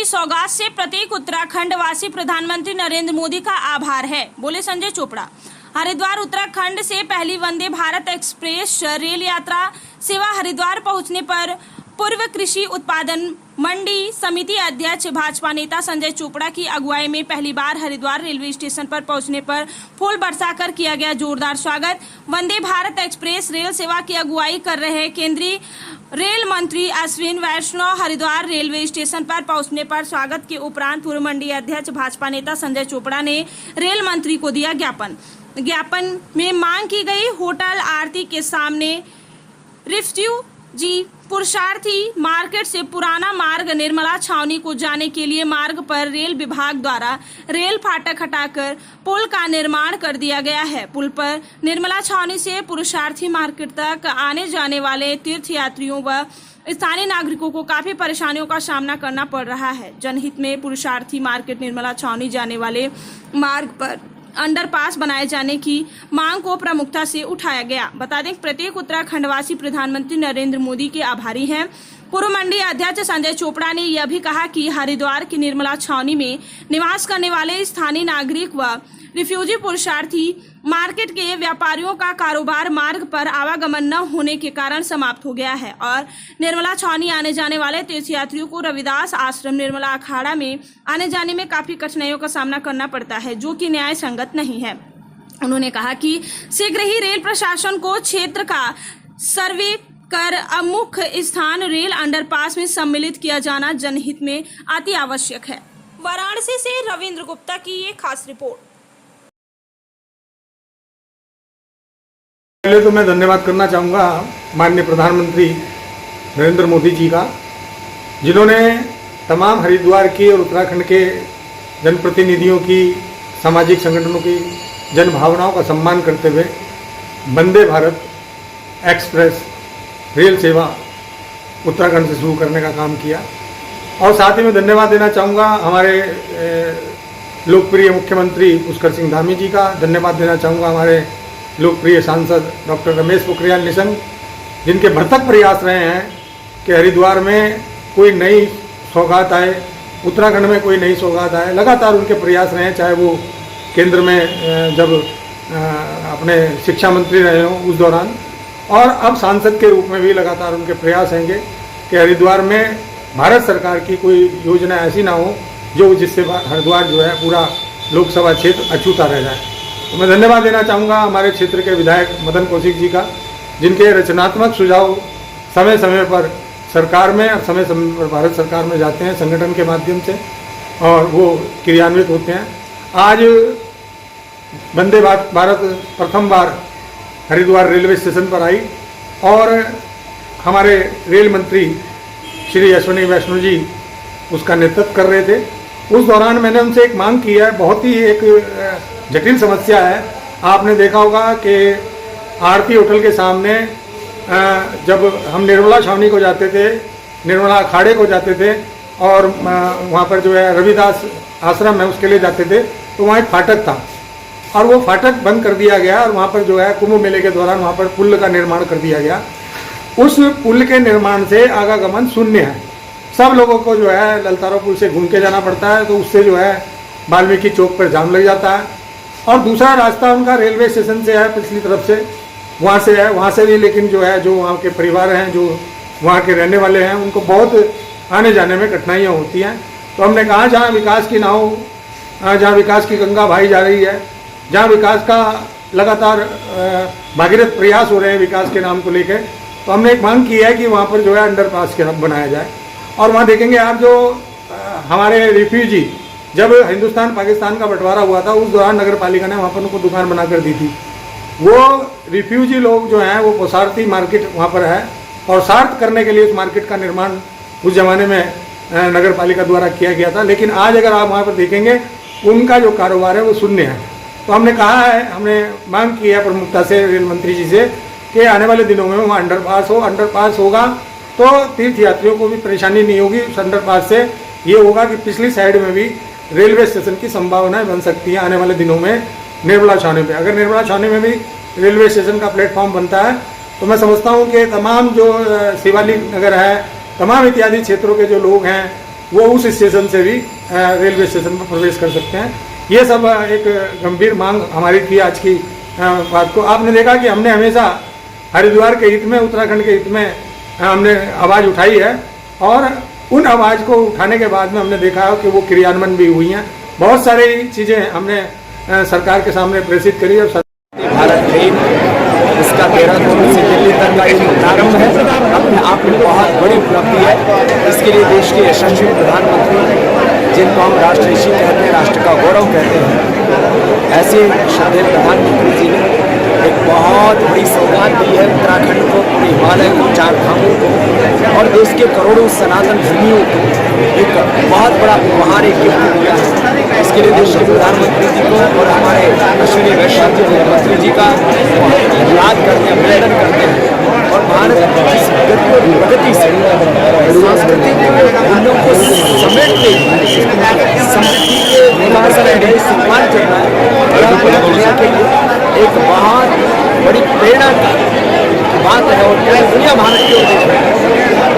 की सौगात से प्रत्येक उत्तराखंड वासी प्रधानमंत्री नरेंद्र मोदी का आभार है, बोले संजय चोपड़ा। हरिद्वार उत्तराखंड से पहली वंदे भारत एक्सप्रेस रेल यात्रा सेवा हरिद्वार पहुंचने पर पूर्व कृषि उत्पादन मंडी समिति अध्यक्ष भाजपा नेता संजय चोपड़ा की अगुवाई में पहली बार हरिद्वार रेलवे स्टेशन पर पहुंचने पर फूल बरसाकर किया गया जोरदार स्वागत। वंदे भारत एक्सप्रेस रेल सेवा की अगुवाई कर रहे केंद्रीय रेल मंत्री अश्विनी वैष्णव हरिद्वार रेलवे स्टेशन पर पहुंचने पर स्वागत के उपरांत पूर्व मंडी अध्यक्ष भाजपा नेता संजय चोपड़ा ने रेल मंत्री को दिया ज्ञापन में मांग की गई होटल आरती के सामने रिफ्यूजी पुरुषार्थी मार्केट से पुराना मार्ग निर्मला छावनी को जाने के लिए मार्ग पर रेल विभाग द्वारा रेल फाटक हटाकर पुल का निर्माण कर दिया गया है। पुल पर निर्मला छावनी से पुरुषार्थी मार्केट तक आने जाने वाले तीर्थयात्रियों व स्थानीय नागरिकों को काफी परेशानियों का सामना करना पड़ रहा है। जनहित में पुरुषार्थी मार्केट निर्मला छावनी जाने वाले मार्ग पर अंडरपास बनाए जाने की मांग को प्रमुखता से उठाया गया। बता दें प्रत्येक उत्तराखंडवासी प्रधानमंत्री नरेंद्र मोदी के आभारी हैं। पूर्व मंडी अध्यक्ष संजय चोपड़ा ने यह भी कहा कि हरिद्वार की निर्मला छावनी में निवास करने वाले स्थानीय नागरिक व रिफ्यूजी पुरुषार्थी मार्केट के व्यापारियों का कारोबार मार्ग पर आवागमन न होने के कारण समाप्त हो गया है और निर्मला छावनी आने जाने वाले तीर्थयात्रियों को रविदास आश्रम निर्मला अखाड़ा में आने जाने में काफी कठिनाइयों का सामना करना पड़ता है, जो कि न्याय संगत नहीं है। उन्होंने कहा कि शीघ्र ही रेल प्रशासन को क्षेत्र का सर्वे कर मुख्य स्थान रेल अंडरपास में सम्मिलित किया जाना जनहित में अति आवश्यक है। वाराणसी से रविंद्र गुप्ता की ये खास रिपोर्ट। पहले तो मैं धन्यवाद करना चाहूँगा माननीय प्रधानमंत्री नरेंद्र मोदी जी का, जिन्होंने तमाम हरिद्वार की और उत्तराखंड के जनप्रतिनिधियों की, सामाजिक संगठनों की जन भावनाओं का सम्मान करते हुए वंदे भारत एक्सप्रेस रेल सेवा उत्तराखंड से शुरू करने का काम किया। और साथ ही मैं धन्यवाद देना चाहूँगा हमारे लोकप्रिय मुख्यमंत्री पुष्कर सिंह धामी जी का, धन्यवाद देना चाहूँगा हमारे लोकप्रिय सांसद डॉक्टर रमेश पोखरियाल निशंक, जिनके भरसक प्रयास रहे हैं कि हरिद्वार में कोई नई सौगात आए, उत्तराखंड में कोई नई सौगात आए। लगातार उनके प्रयास रहे हैं, चाहे वो केंद्र में जब अपने शिक्षा मंत्री रहे हों उस दौरान, और अब सांसद के रूप में भी लगातार उनके प्रयास रहेंगे कि हरिद्वार में भारत सरकार की कोई योजना ऐसी ना हो जो जिससे हरिद्वार जो है पूरा लोकसभा क्षेत्र अछूता रह जाए। तो मैं धन्यवाद देना चाहूँगा हमारे क्षेत्र के विधायक मदन कौशिक जी का, जिनके रचनात्मक सुझाव समय समय पर सरकार में और समय समय पर भारत सरकार में जाते हैं संगठन के माध्यम से और वो क्रियान्वित होते हैं। आज वंदे भारत प्रथम बार हरिद्वार रेलवे स्टेशन पर आई और हमारे रेल मंत्री श्री अश्विनी वैष्णव जी उसका नेतृत्व कर रहे थे। उस दौरान मैंने उनसे एक मांग की है, बहुत ही एक जटिल समस्या है। आपने देखा होगा कि आरती होटल के सामने जब हम निर्मला छावनी को जाते थे, निर्मला अखाड़े को जाते थे और वहाँ पर जो है रविदास आश्रम है उसके लिए जाते थे, तो वहाँ एक फाटक था और वो फाटक बंद कर दिया गया और वहाँ पर जो है कुंभ मेले के दौरान वहाँ पर पुल का निर्माण कर दिया गया। उस पुल के निर्माण से आवागमन शून्य है। सब लोगों को जो है ललतारो पुल से घूम के जाना पड़ता है, तो उससे जो है वाल्मीकि चौक पर जाम लग जाता है। और दूसरा रास्ता उनका रेलवे स्टेशन से है, पिछली तरफ से वहाँ से है, वहाँ से भी लेकिन जो है जो वहाँ के परिवार हैं, जो वहाँ के रहने वाले हैं, उनको बहुत आने जाने में कठिनाइयाँ होती हैं। तो हमने कहा जहाँ विकास की नाव, जहाँ विकास की गंगा बहाई जा रही है, जहाँ विकास का लगातार भागीरथ प्रयास हो रहे हैं विकास के नाम को लेकर, तो हमने एक मांग की है कि वहाँ पर जो है अंडरपास के बनाया जाए। और वहाँ देखेंगे आप जो हमारे रिफ्यूजी, जब हिंदुस्तान पाकिस्तान का बंटवारा हुआ था उस दौरान नगर पालिका ने वहाँ पर उनको दुकान बनाकर दी थी। वो रिफ्यूजी लोग जो हैं वो पोसार्थी मार्केट वहाँ पर है और सार्थ करने के लिए उस मार्केट का निर्माण उस जमाने में नगर पालिका द्वारा किया गया था। लेकिन आज अगर आप वहाँ पर देखेंगे उनका जो कारोबार है वो शून्य है। तो हमने कहा है, हमने मांग की है प्रमुखता से रेल मंत्री जी से कि आने वाले दिनों में वहाँ अंडरपास होगा तो तीर्थयात्रियों को भी परेशानी नहीं होगी। उस अंडरपास से ये होगा कि पिछली साइड में भी रेलवे स्टेशन की संभावनाएं बन सकती है आने वाले दिनों में निर्मला छावनी पे। अगर निर्मला छावनी में भी रेलवे स्टेशन का प्लेटफॉर्म बनता है तो मैं समझता हूँ कि तमाम जो शिवालिक नगर है, तमाम इत्यादि क्षेत्रों के जो लोग हैं वो उस स्टेशन से भी रेलवे स्टेशन पर प्रवेश कर सकते हैं। ये सब एक गंभीर मांग हमारी थी आज की बात को। आपने देखा कि हमने हमेशा हरिद्वार के हित में, उत्तराखंड के हित में हमने आवाज़ उठाई है और उन आवाज़ को उठाने के बाद में हमने देखा है कि वो क्रियान्वयन भी हुई हैं। बहुत सारी चीज़ें हमने सरकार के सामने प्रेषित करी और भारत ट्रेन इसका 13 जून से दिल्ली तक का एक प्रारंभ है, अपने आप में बहुत बड़ी उपलब्धि है। इसके लिए देश के यशस्वी प्रधानमंत्री, जिनको हम राष्ट्रऋषि कहते हैं, राष्ट्र का गौरव कहते हैं, ऐसे श्रद्धेय प्रधानमंत्री जी ने एक बहुत बड़ी सौगात दी है उत्तराखंड को, पूरे हिमालय को, 4 धामों को और देश के करोड़ों सनातन धर्मियों को एक बहुत बड़ा उपहार, एक गिफ्ट दिया है। इसके लिए देश के प्रधानमंत्री जी को और हमारे अश्विनी वैष्णव जी मुख्यमंत्री जी का याद करते हैं, अभिनंदन करते हैं। और भारत की गति और प्रगति से सांस्कृतिक मूल्यों को समेटते समृद्धि के विकास में नए सम्मान चल रहा है के लिए एक बहुत बड़ी प्रेरणा की बात है। और पूरी दुनिया भारत की ओर देख रही है।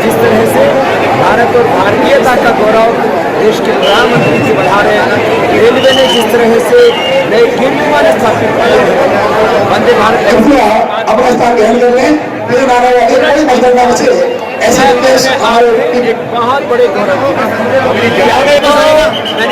जिस तरह से भारत और भारतीयता का गौरव देश के प्रधानमंत्री जी बढ़ा रहे हैं, रेलवे ने जिस तरह से नए कीर्तिमान स्थापित किए हैं, वंदे भारत अपना स्थान ग्रहण कर लें, फिर कोई मतगणना बचे ऐसे निर्देश एक बहुत बड़े गौरव मैंने